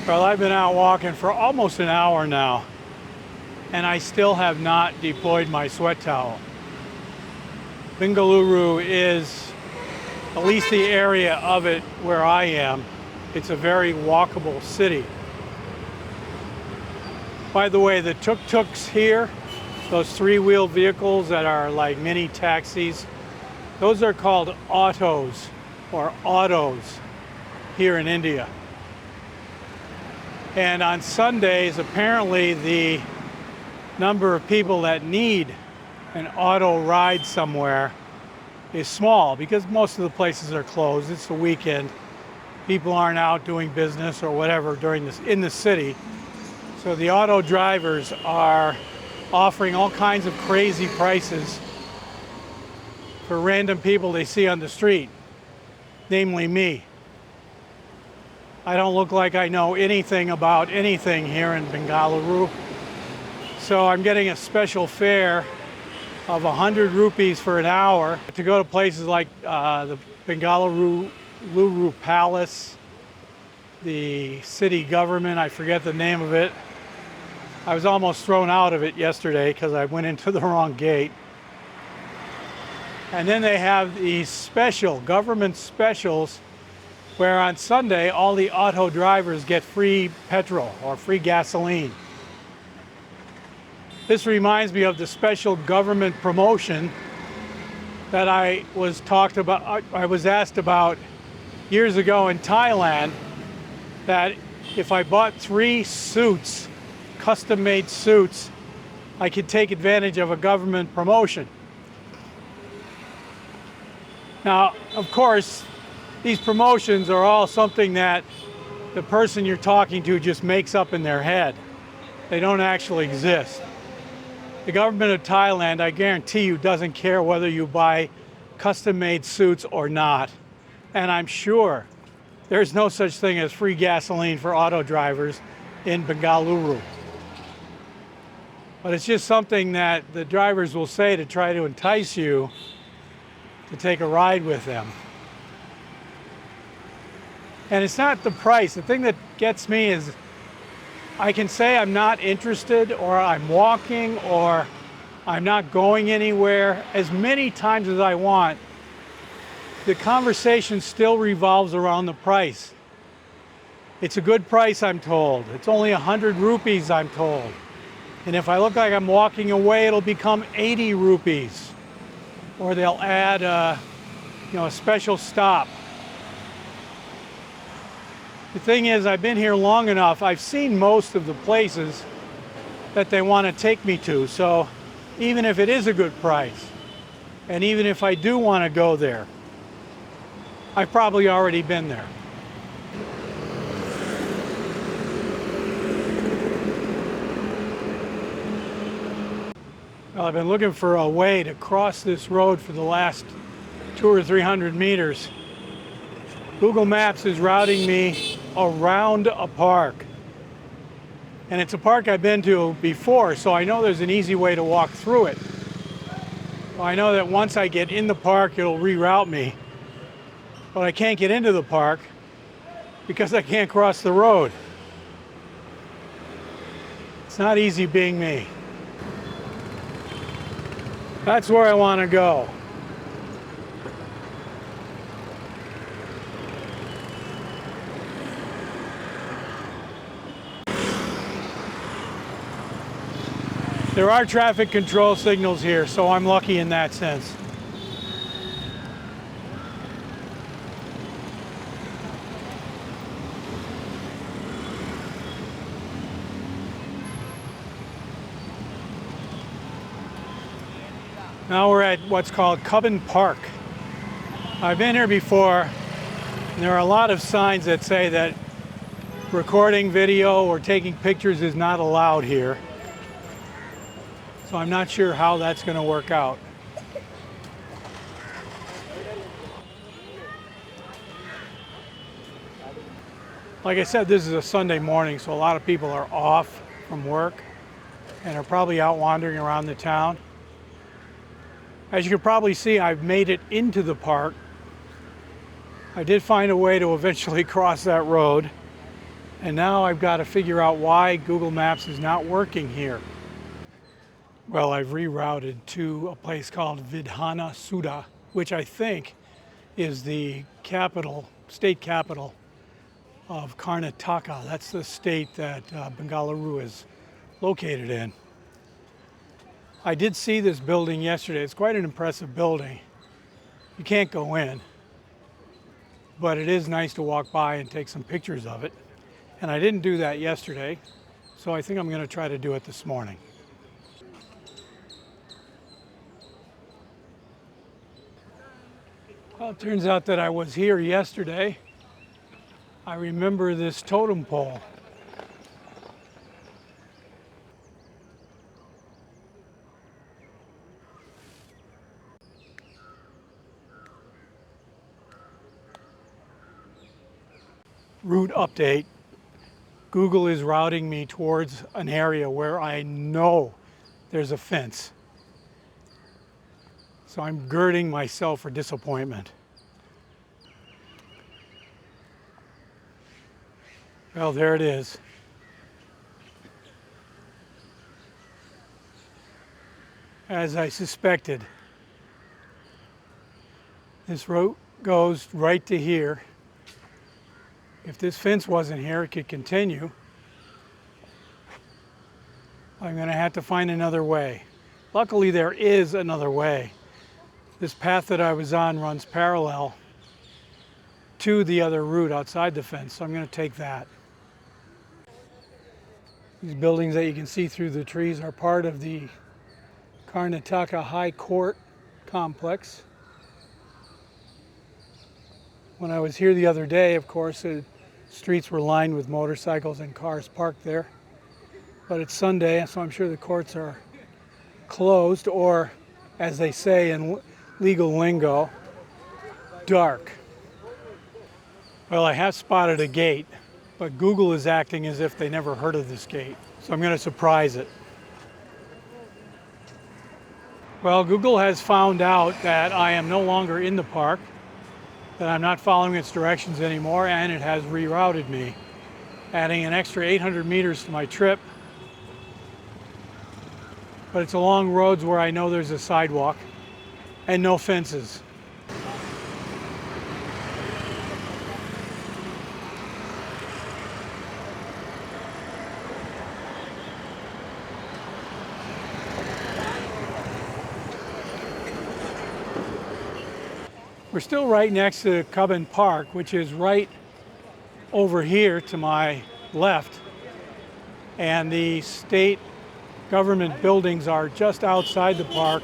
Well, I've been out walking for almost an hour now, and I still have not deployed my sweat towel. Bengaluru is, at least the area of it where I am, it's a very walkable city. By the way, the tuk-tuks here, those three-wheeled vehicles that are like mini taxis, those are called autos or autos here in India. And on Sundays, apparently the number of people that need an auto ride somewhere is small because most of the places are closed. It's the weekend. People aren't out doing business or whatever during this in the city. So the auto drivers are offering all kinds of crazy prices for random people they see on the street, namely me. I don't look like I know anything about anything here in Bengaluru. So I'm getting a special fare of 100 rupees for an hour to go to places like the Bengaluru Palace, the city government, I forget the name of it. I was almost thrown out of it yesterday because I went into the wrong gate. And then they have these special government specials where on Sunday all the auto drivers get free petrol or free gasoline. This reminds me of the special government promotion that I was asked about years ago in Thailand, that if I bought 3 suits, custom-made suits, I could take advantage of a government promotion. Now, of course, these promotions are all something that the person you're talking to just makes up in their head. They don't actually exist. The government of Thailand, I guarantee you, doesn't care whether you buy custom-made suits or not. And I'm sure there's no such thing as free gasoline for auto drivers in Bengaluru. But it's just something that the drivers will say to try to entice you to take a ride with them. And it's not the price. The thing that gets me is I can say I'm not interested, or I'm walking, or I'm not going anywhere as many times as I want. The conversation still revolves around the price. It's a good price, I'm told. It's only 100 rupees, I'm told. And if I look like I'm walking away, it'll become 80 rupees. Or they'll add a special stop. The thing is, I've been here long enough, I've seen most of the places that they want to take me to. So even if it is a good price, and even if I do want to go there, I've probably already been there. Well, I've been looking for a way to cross this road for the last 200 or 300 meters. Google Maps is routing me around a park. And it's a park I've been to before, so I know there's an easy way to walk through it. Well, I know that once I get in the park, it'll reroute me. But I can't get into the park because I can't cross the road. It's not easy being me. That's where I want to go. There are traffic control signals here, so I'm lucky in that sense. Now we're at what's called Cubbon Park. I've been here before, and there are a lot of signs that say that recording video or taking pictures is not allowed here. So I'm not sure how that's going to work out. Like I said, this is a Sunday morning, so a lot of people are off from work and are probably out wandering around the town. As you can probably see, I've made it into the park. I did find a way to eventually cross that road. And now I've got to figure out why Google Maps is not working here. Well, I've rerouted to a place called Vidhana Soudha, which I think is the capital, state capital of Karnataka. That's the state that Bengaluru is located in. I did see this building yesterday. It's quite an impressive building. You can't go in, but it is nice to walk by and take some pictures of it. And I didn't do that yesterday, so I think I'm going to try to do it this morning. Well, it turns out that I was here yesterday. I remember this totem pole. Route update. Google is routing me towards an area where I know there's a fence. So I'm girding myself for disappointment. Well, there it is. As I suspected, this route goes right to here. If this fence wasn't here, it could continue. I'm going to have to find another way. Luckily, there is another way. This path that I was on runs parallel to the other route outside the fence, so I'm going to take that. These buildings that you can see through the trees are part of the Karnataka High Court complex. When I was here the other day, of course, the streets were lined with motorcycles and cars parked there. But it's Sunday, so I'm sure the courts are closed, or, as they say in legal lingo, dark. Well, I have spotted a gate, but Google is acting as if they never heard of this gate. So I'm going to surprise it. Well, Google has found out that I am no longer in the park, that I'm not following its directions anymore, and it has rerouted me, adding an extra 800 meters to my trip. But it's along roads where I know there's a sidewalk and no fences. We're still right next to Cubbon Park, which is right over here to my left. And the state government buildings are just outside the park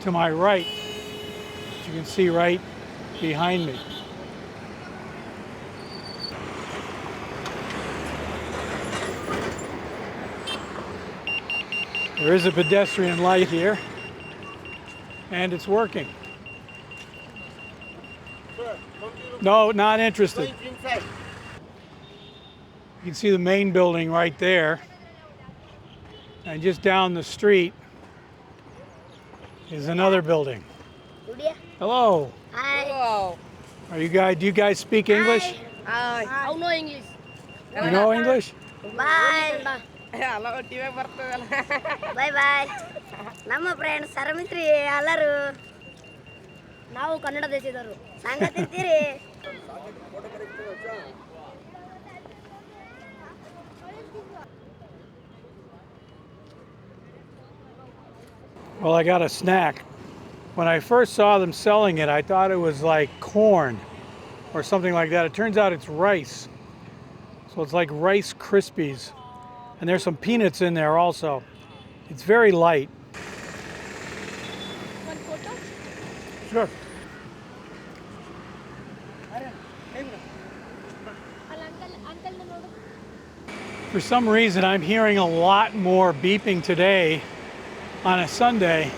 to my right, which you can see right behind me. There is a pedestrian light here, and it's working. No, not interested. You can see the main building right there. And just down the street is another building. Hello. Hi. Hello. Are you guys, do you guys speak English? Hi. I know English. You know English? Bye. Bye bye. ನಮ್ಮ friends ಸರಮಿತ್ರಿ ಎಲ್ಲರೂ ನಾವು ಕನ್ನಡ ದೇಶದವರು ಸಂಗತಿರ್ತೀರಿ. Well, I got a snack. When I first saw them selling it, I thought it was like corn or something like that. It turns out it's rice. So it's like Rice Krispies. And there's some peanuts in there also. It's very light. One photo? Sure. For some reason, I'm hearing a lot more beeping today on a Sunday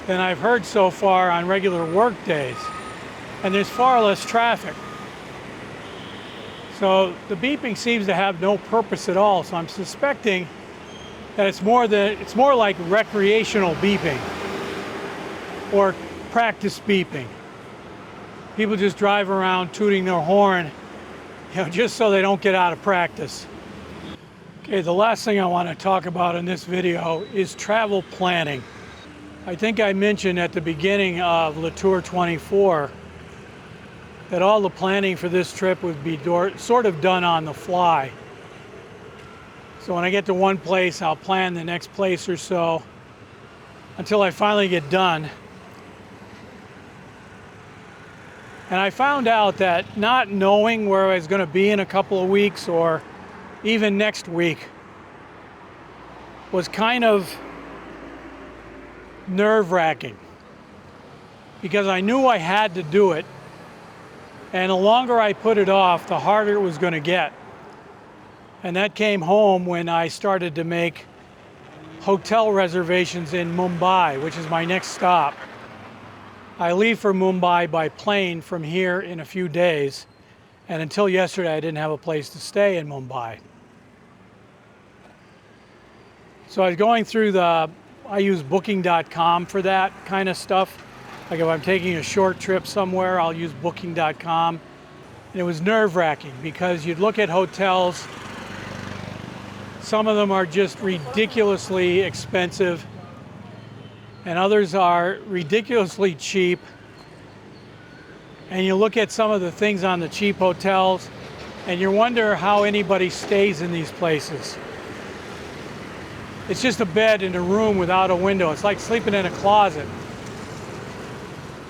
than I've heard so far on regular work days. And there's far less traffic. So the beeping seems to have no purpose at all. So I'm suspecting that it's more like recreational beeping or practice beeping. People just drive around tooting their horn, just so they don't get out of practice. Okay, the last thing I want to talk about in this video is travel planning. I think I mentioned at the beginning of Le Tour 24 that all the planning for this trip would be sort of done on the fly. So when I get to one place, I'll plan the next place or so until I finally get done. And I found out that not knowing where I was going to be in a couple of weeks or even next week was kind of nerve-wracking, because I knew I had to do it, and the longer I put it off, the harder it was going to get. And that came home when I started to make hotel reservations in Mumbai, which is my next stop. I leave for Mumbai by plane from here in a few days, and until yesterday I didn't have a place to stay in Mumbai. So I was going through I use booking.com for that kind of stuff. Like if I'm taking a short trip somewhere, I'll use booking.com. And it was nerve-wracking because you'd look at hotels, some of them are just ridiculously expensive, and others are ridiculously cheap. And you look at some of the things on the cheap hotels, and you wonder how anybody stays in these places. It's just a bed in a room without a window. It's like sleeping in a closet.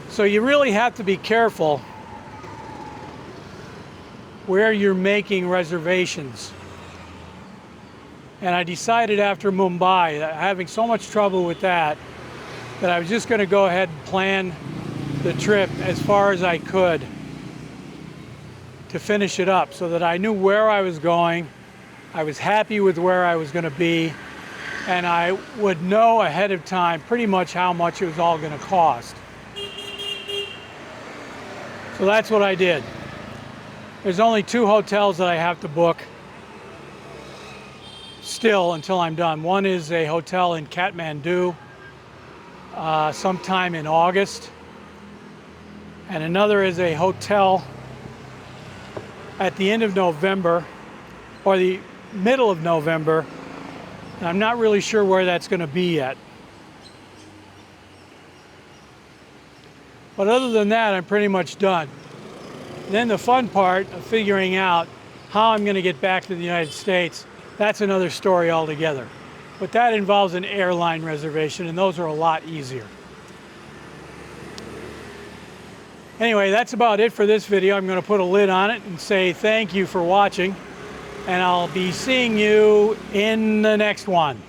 So you really have to be careful where you're making reservations. And I decided after Mumbai, having so much trouble with that I was just going to go ahead and plan the trip as far as I could to finish it up, so that I knew where I was going, I was happy with where I was going to be, and I would know ahead of time pretty much how much it was all going to cost. So that's what I did. There's only 2 hotels that I have to book still until I'm done. One is a hotel in Kathmandu sometime in August, and another is a hotel at the end of November or the middle of November. And I'm not really sure where that's going to be yet. But other than that, I'm pretty much done. Then the fun part of figuring out how I'm going to get back to the United States, that's another story altogether. But that involves an airline reservation, and those are a lot easier. Anyway, that's about it for this video. I'm going to put a lid on it and say thank you for watching, and I'll be seeing you in the next one.